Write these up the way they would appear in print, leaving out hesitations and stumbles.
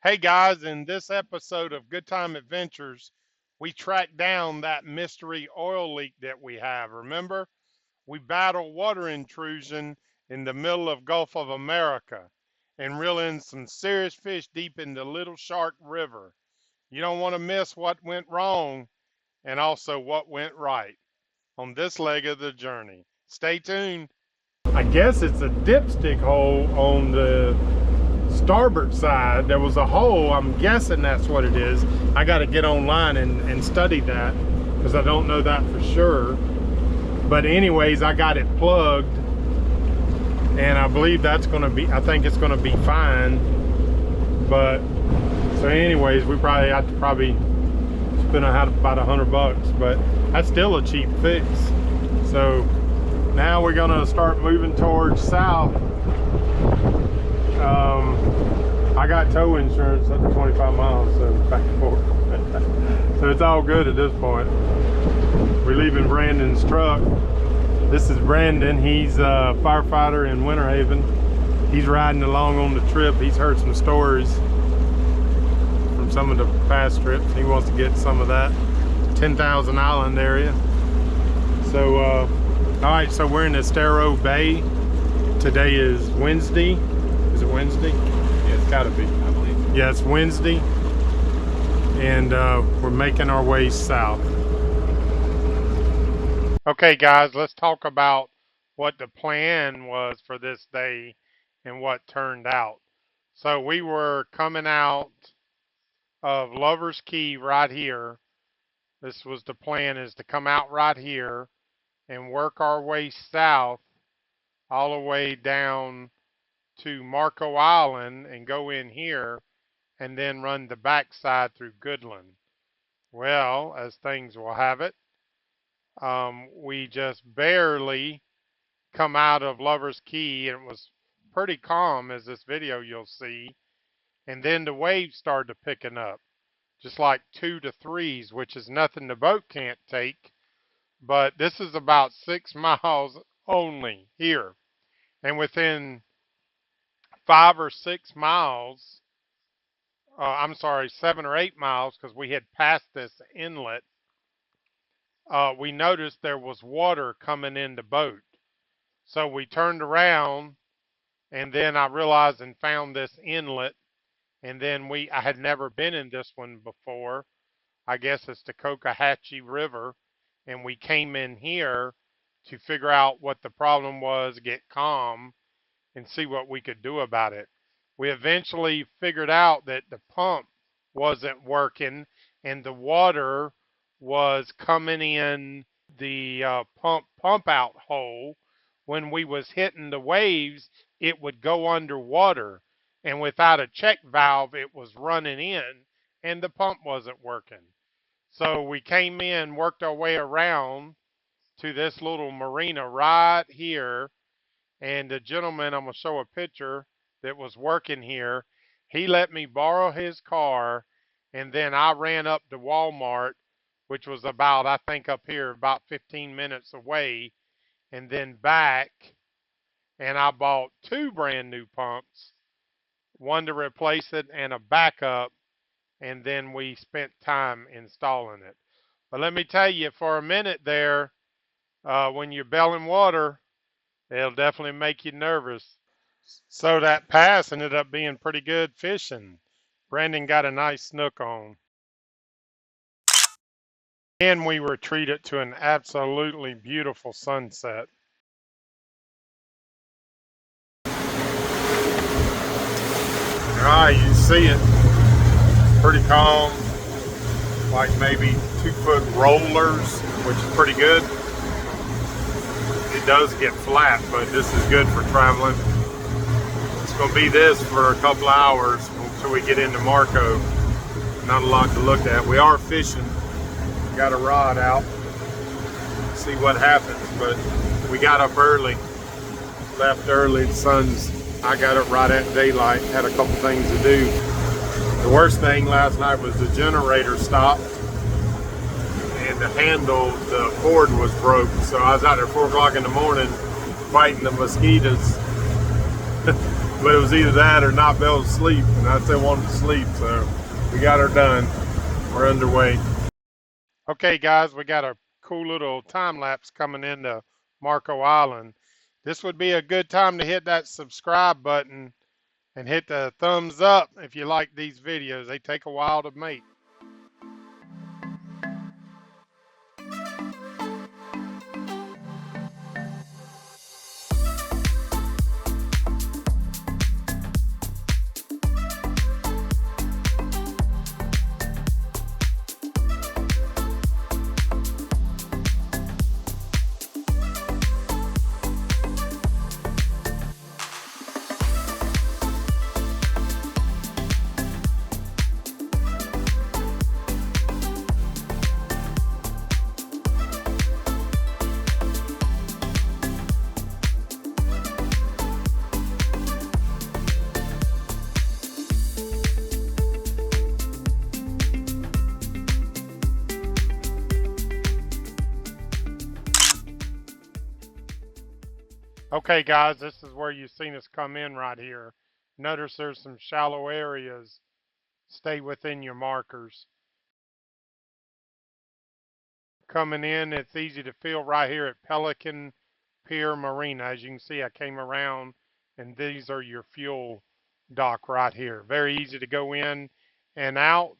Hey guys, in this episode of Good Time Adventures, we tracked down that mystery oil leak that we have. Remember, we battled water intrusion in the middle of Gulf of America and reel in some serious fish deep in the Little Shark River. You don't want to miss what went wrong and also what went right on this leg of the journey. Stay tuned. I guess it's a dipstick hole on the starboard side. There was a hole. I'm guessing that's what it is. I got to get online and study that because I don't know that for sure. But anyways, I got it plugged and I believe that's going to be, I think it's going to be fine. But so anyways, we probably have to spend about $100, but that's still a cheap fix. So now we're going to start moving towards south. I got tow insurance up to 25 miles, so back and forth. So it's all good at this point. We're leaving Brandon's truck. This is Brandon. He's a firefighter in Winter Haven. He's riding along on the trip. He's heard some stories from some of the past trips. He wants to get some of that 10,000 Island area. So, all right, so we're in Estero Bay. Today is Wednesday. Is it Wednesday? Yeah, it's gotta be, I believe. Yeah, it's Wednesday. And we're making our way south. Okay, guys, let's talk about what the plan was for this day and what turned out. So we were coming out of Lover's Key right here. This was the plan, is to come out right here and work our way south all the way down to Marco Island and go in here and then run the backside through Goodland. Well, as things will have it, we just barely come out of Lover's Key, and it was pretty calm, as this video you'll see, and then the waves started picking up, just like 2 to 3s, which is nothing the boat can't take. But this is about 6 miles only here, and within 5 or 6 miles, I'm sorry, 7 or 8 miles, because we had passed this inlet, we noticed there was water coming in the boat. So we turned around, and then I realized and found this inlet, and then I had never been in this one before. I guess it's the Cocohatchee River, and we came in here to figure out what the problem was, get calm, and see what we could do about it. We eventually figured out that the pump wasn't working and the water was coming in the pump out hole. When we was hitting the waves, it would go underwater, and without a check valve, it was running in and the pump wasn't working. So we came in, worked our way around to this little marina right here. And the gentleman, I'm going to show a picture, that was working here, he let me borrow his car, and then I ran up to Walmart, which was about, I think up here, about 15 minutes away, and then back, and I bought 2 brand new pumps, one to replace it and a backup, and then we spent time installing it. But let me tell you, for a minute there, when you're belling water, it'll definitely make you nervous. So that pass ended up being pretty good fishing. Brandon got a nice snook on. And we were treated to an absolutely beautiful sunset. Alright, you see it. Pretty calm. Like maybe 2-foot rollers, which is pretty good. It does get flat, but this is good for traveling. It's going to be this for a couple hours until we get into Marco. Not a lot to look at. We are fishing. Got a rod out. See what happens, but we got up early. Left early. The sun's, I got up right at daylight. Had a couple things to do. The worst thing last night was the generator stopped. And the handle, the cord was broke. So I was out there at 4 o'clock in the morning fighting the mosquitoes. But it was either that or not be able to sleep, and I still wanted to sleep, so we got her done. We're underway. Okay, guys, we got a cool little time lapse coming into Marco Island. This would be a good time to hit that subscribe button and hit the thumbs up if you like these videos. They take a while to make. Okay, guys, this is where you've seen us come in right here. Notice there's some shallow areas. Stay within your markers. Coming in, it's easy to feel right here at Pelican Pier Marina. As you can see, I came around, and these are your fuel dock right here. Very easy to go in and out.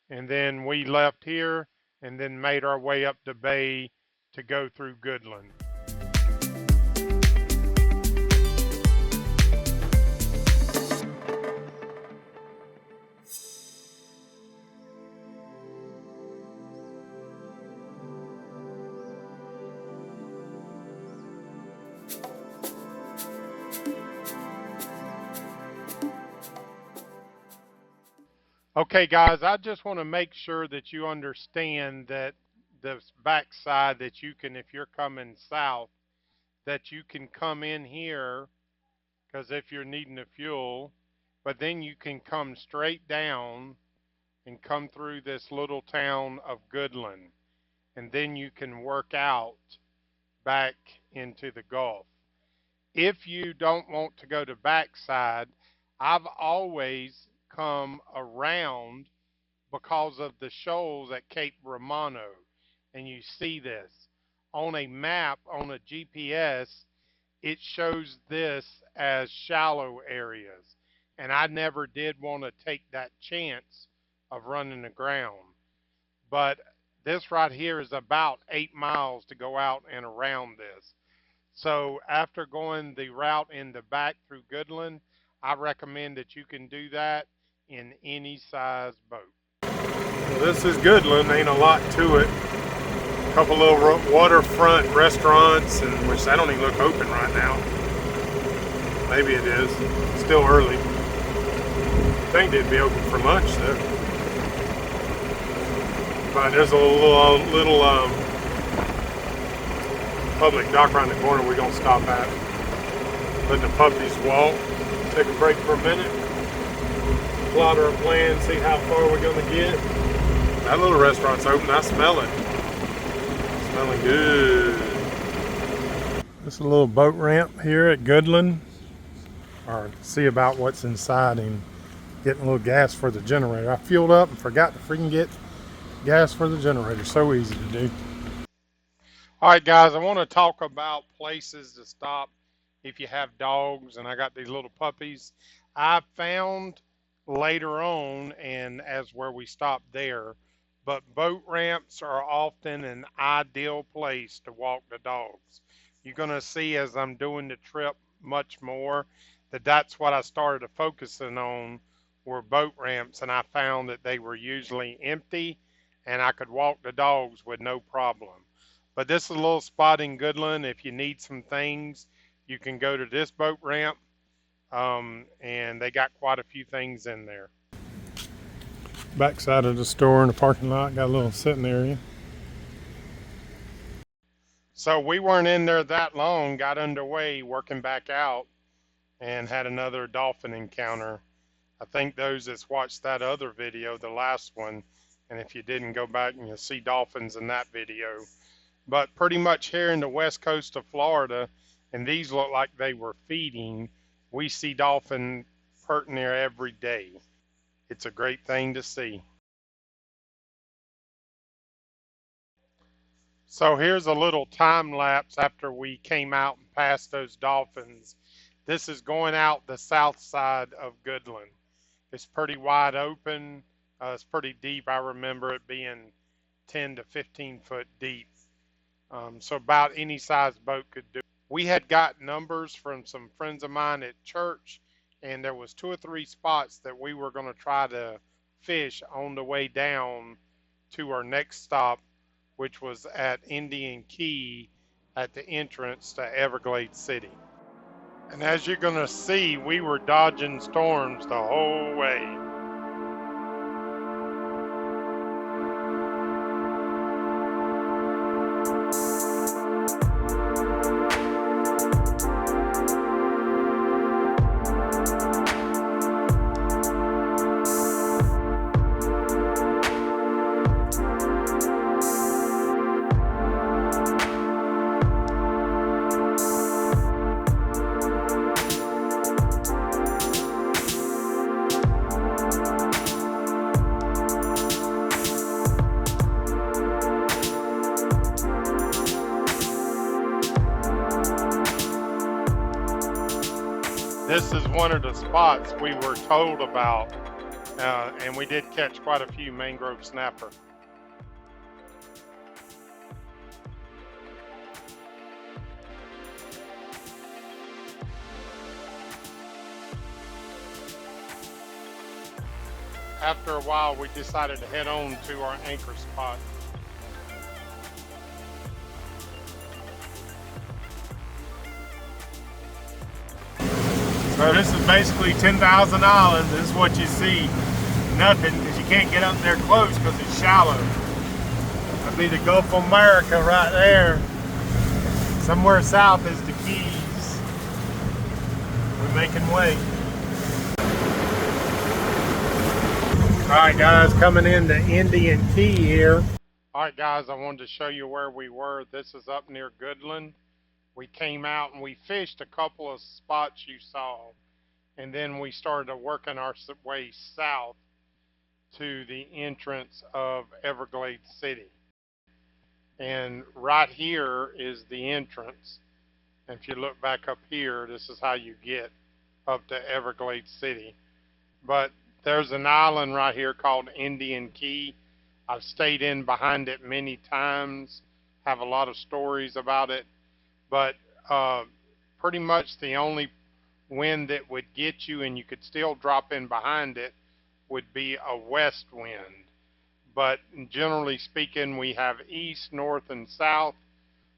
And then we left here and then made our way up the bay to go through Goodland. Okay, guys, I just want to make sure that you understand that this backside that you can, if you're coming south, that you can come in here, because if you're needing the fuel, but then you can come straight down and come through this little town of Goodland, and then you can work out back into the Gulf. If you don't want to go to backside, I've always come around because of the shoals at Cape Romano. And you see this on a map, on a GPS, it shows this as shallow areas. And I never did want to take that chance of running aground. But this right here is about 8 miles to go out and around this. So after going the route in the back through Goodland, I recommend that you can do that in any size boat. Well, this is Goodland. Ain't a lot to it. A couple little waterfront restaurants, and which I don't even look open right now. Maybe it is. It's still early. I think they'd be open for lunch though. But there's a little public dock around the corner we're gonna stop at. Let the puppies walk. Take a break for a minute. Plot our plan, see how far we're gonna get. That little restaurant's open. I smell it. Smelling good. This is a little boat ramp here at Goodland. Or see about what's inside and getting a little gas for the generator. I fueled up and forgot to freaking get gas for the generator. So easy to do. All right, guys, I want to talk about places to stop if you have dogs, and I got these little puppies. I found later on, and as where we stopped there, but boat ramps are often an ideal place to walk the dogs. You're going to see as I'm doing the trip much more that that's what I started focusing on were boat ramps, and I found that they were usually empty and I could walk the dogs with no problem. But this is a little spot in Goodland. If you need some things, you can go to this boat ramp, and they got quite a few things in there. Backside of the store in the parking lot, got a little sitting area. So we weren't in there that long, got underway, working back out, and had another dolphin encounter. I think those that's watched that other video, the last one, and if you didn't, go back and you'll see dolphins in that video. But pretty much here in the west coast of Florida, and these look like they were feeding, We see dolphin perting there every day. It's a great thing to see. So here's a little time lapse after we came out and passed those dolphins. This is going out the south side of Goodland. It's pretty wide open. It's pretty deep. I remember it being 10 to 15 foot deep. So about any size boat could do it. We had got numbers from some friends of mine at church, and there was 2 or 3 spots that we were going to try to fish on the way down to our next stop, which was at Indian Key at the entrance to Everglades City. And as you're going to see, we were dodging storms the whole way. This is one of the spots we were told about, and we did catch quite a few mangrove snapper. After a while, we decided to head on to our anchor spot. So this is basically 10,000 islands. This is what you see. Nothing, because you can't get up there close because it's shallow. That'd be the Gulf of America right there. Somewhere south is the Keys. We're making way. Alright guys, coming into Indian Key here. Alright guys, I wanted to show you where we were. This is up near Goodland. We came out and we fished a couple of spots you saw, and then we started working our way south to the entrance of Everglades City. And right here is the entrance. And if you look back up here, this is how you get up to Everglades City. But there's an island right here called Indian Key. I've stayed in behind it many times, have a lot of stories about it. But pretty much the only wind that would get you and you could still drop in behind it would be a west wind. But generally speaking, we have east, north, and south.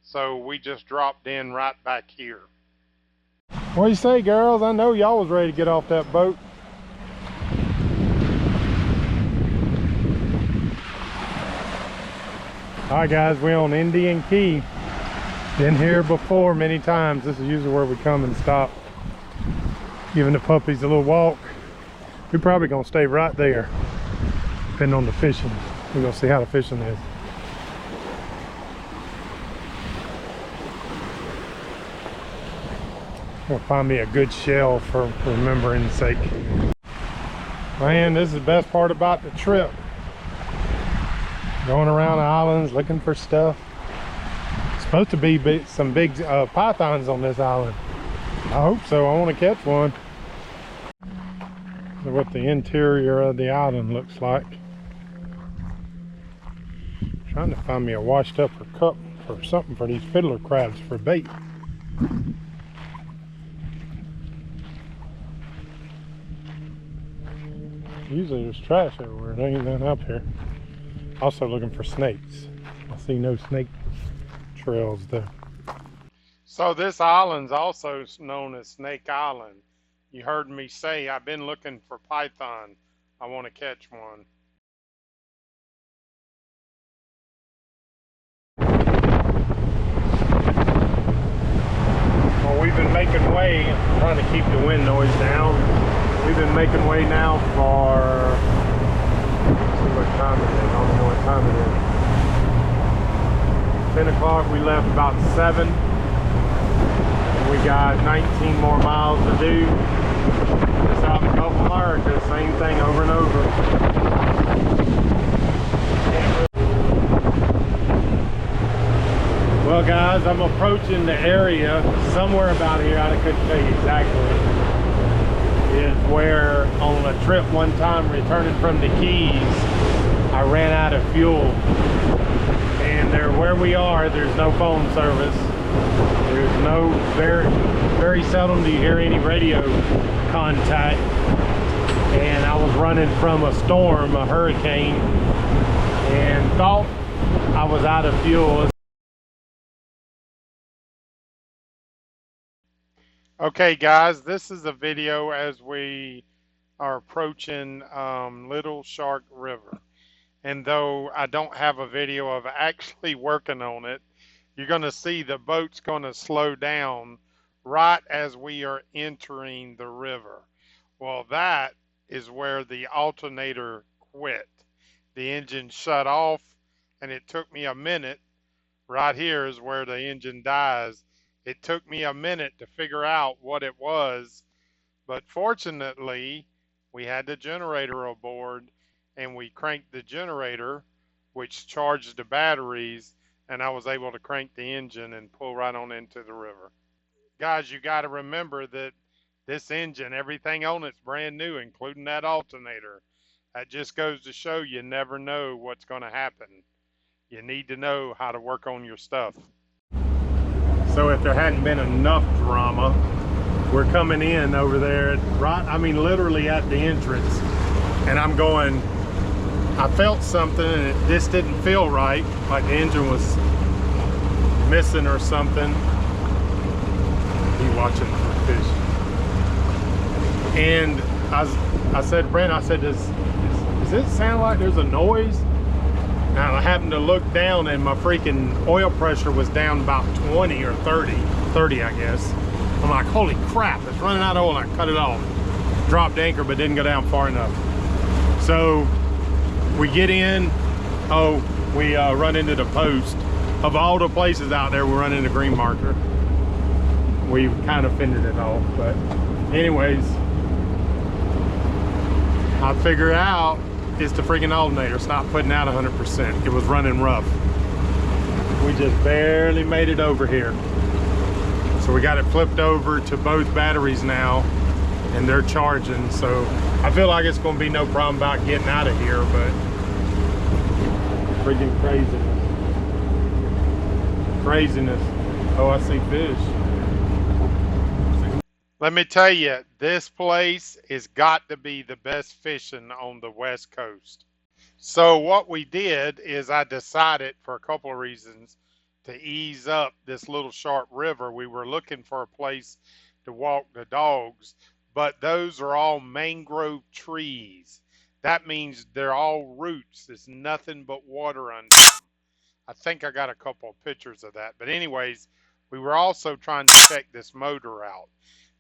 So we just dropped in right back here. What do you say, girls? I know y'all was ready to get off that boat. Alright guys, we're on Indian Key. Been here before many times. This is usually where we come and stop, giving the puppies a little walk. We're probably gonna stay right there, depending on the fishing. We're gonna see how the fishing is. I'm gonna find me a good shell for remembering's sake. Man, this is the best part about the trip. Going around the islands looking for stuff. Supposed to be some big pythons on this island. I hope so. I want to catch one. Look what the interior of the island looks like. Trying to find me a washed up or cup or something for these fiddler crabs for bait. Usually there's trash everywhere. There ain't nothing up here. Also looking for snakes. I see no snake trails there. So this island's also known as Snake Island. You heard me say I've been looking for python. I want to catch one. Well, we've been making way, trying to keep the wind noise down. We've been making way now for, let's see what time it is. I don't know what time it is. 10 o'clock, we left about 7. And we got 19 more miles to do. Just out in Gulf America, same thing over and over. Well guys, I'm approaching the area somewhere about here, I couldn't tell you exactly, is where on a trip one time returning from the Keys, I ran out of fuel. And where we are, there's no phone service. There's no, very seldom do you hear any radio contact. And I was running from a storm, a hurricane, and thought I was out of fuel. Okay guys, this is a video as we are approaching Little Shark River. And though I don't have a video of actually working on it, you're going to see the boat's going to slow down right as we are entering the river. Well, that is where the alternator quit. The engine shut off, and it took me a minute. Right here is where the engine dies. It took me a minute to figure out what it was, but fortunately, we had the generator aboard, and we cranked the generator, which charged the batteries, and I was able to crank the engine and pull right on into the river. Guys, you got to remember that this engine, everything on it's brand new, including that alternator. That just goes to show you never know what's going to happen. You need to know how to work on your stuff. So if there hadn't been enough drama, we're coming in over there, right, I mean literally at the entrance, and I'm going, I felt something and this didn't feel right, like the engine was missing or something. He watching for fish. And I said, Brent, I said, does it sound like there's a noise? Now I happened to look down and my freaking oil pressure was down about 20 or 30 I guess. I'm like, holy crap, it's running out of oil. I cut it off. Dropped anchor, but didn't go down far enough. So we get in, we run into the post. Of all the places out there, we run into green marker. We kind of fended it off, but anyways, I figured out it's the freaking alternator. It's not putting out 100%. It was running rough. We just barely made it over here. So we got it flipped over to both batteries now, and they're charging. So I feel like it's going to be no problem about getting out of here, but freaking craziness. Craziness. Oh, I see fish. Let me tell you, this place has got to be the best fishing on the West Coast. So what we did is I decided for a couple of reasons to ease up this Little Shark River. We were looking for a place to walk the dogs, but those are all mangrove trees. That means they're all roots. There's nothing but water under them. I think I got a couple of pictures of that. But anyways, we were also trying to check this motor out.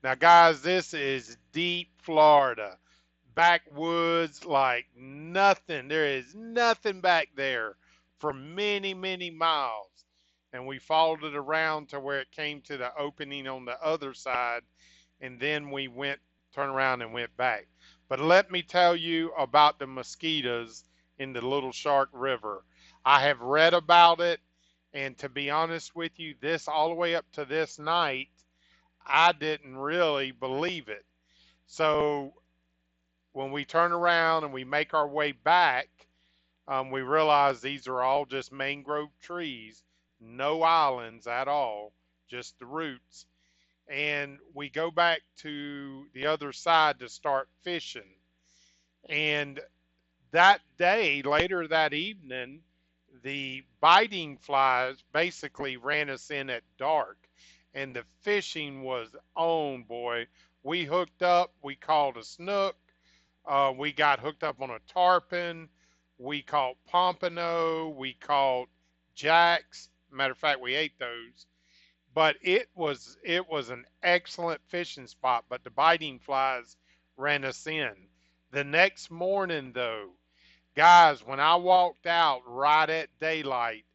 Now guys, this is deep Florida. Backwoods like nothing. There is nothing back there for many, many miles. And we followed it around to where it came to the opening on the other side, and then we turned around and went back. But let me tell you about the mosquitoes in the Little Shark River. I have read about it, and to be honest with you, this all the way up to this night, I didn't really believe it. So when we turn around and we make our way back, we realize these are all just mangrove trees, no islands at all, just the roots. And we go back to the other side to start fishing. And that day, later that evening, the biting flies basically ran us in at dark. And the fishing was on, boy. We hooked up, we caught a snook, we got hooked up on a tarpon, we caught pompano, we caught jacks. Matter of fact, we ate those. But it was an excellent fishing spot, but the biting flies ran us in. The next morning though, guys, when I walked out right at daylight,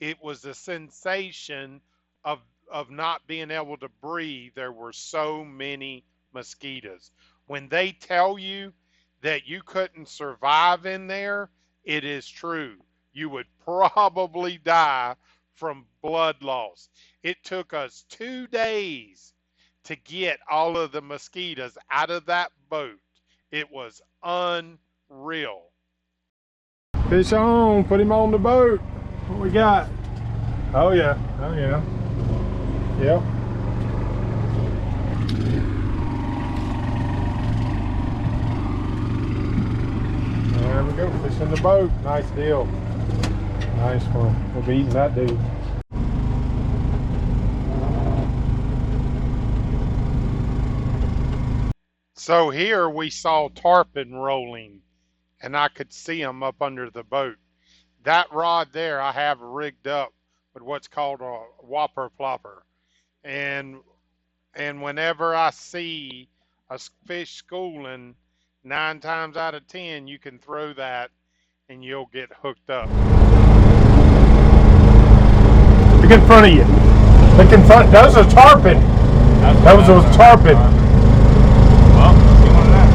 it was a sensation of of not being able to breathe, there were so many mosquitoes. When they tell you that you couldn't survive in there, it is true. You would probably die from blood loss. It took us 2 days to get all of the mosquitoes out of that boat. It was unreal. Fish on, put him on the boat. What we got? Oh yeah, oh yeah. Yep. There we go, fish in the boat. Nice deal. Nice one. We'll be eating that dude. So here we saw tarpon rolling, and I could see them up under the boat. That rod there I have rigged up with what's called a whopper plopper. And whenever I see a fish schooling, 9 times out of 10 you can throw that and you'll get hooked up. Look in front of you. Look in front. That was a tarpon. That was a tarpon. Well, see one of that.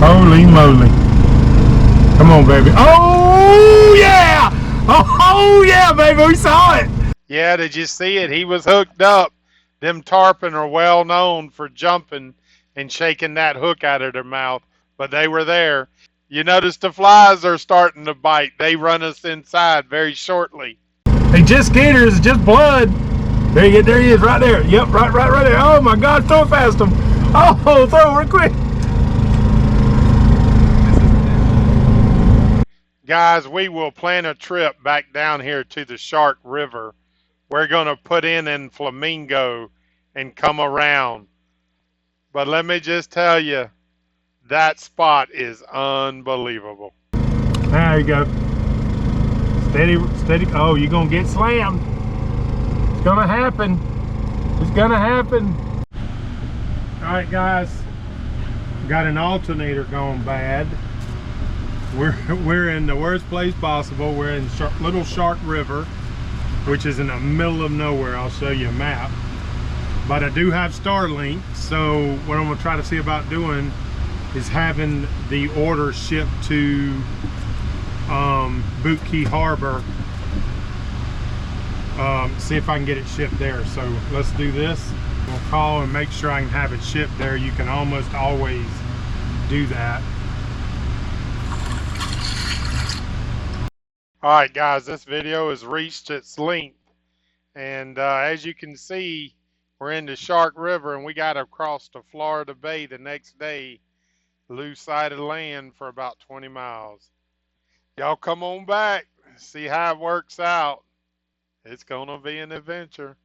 Holy moly. Come on, baby. Oh, yeah. Oh, yeah, baby. We saw it. Yeah, did you see it? He was hooked up. Them tarpon are well known for jumping and shaking that hook out of their mouth, but they were there. You notice the flies are starting to bite. They run us inside very shortly. They just gators, it's just blood. There he is, right there. Yep, right there. Oh my God, throw it past him. Oh, throw it quick. Guys, we will plan a trip back down here to the Shark River. We're going to put in Flamingo and come around. But let me just tell you, that spot is unbelievable. There you go. Steady, steady. Oh, you're going to get slammed. It's going to happen. It's going to happen. All right, guys. Got an alternator gone bad. We're in the worst place possible. We're in Little Shark River, which is in the middle of nowhere. I'll show you a map. But I do have Starlink, so what I'm gonna try to see about doing is having the order shipped to Boot Key Harbor. See if I can get it shipped there. So let's do this. We'll call and make sure I can have it shipped there. You can almost always do that. All right, guys, this video has reached its length. And as you can see, we're in the Shark River and we got to cross to Florida Bay the next day, lose sight of land for about 20 miles. Y'all come on back, see how it works out. It's going to be an adventure.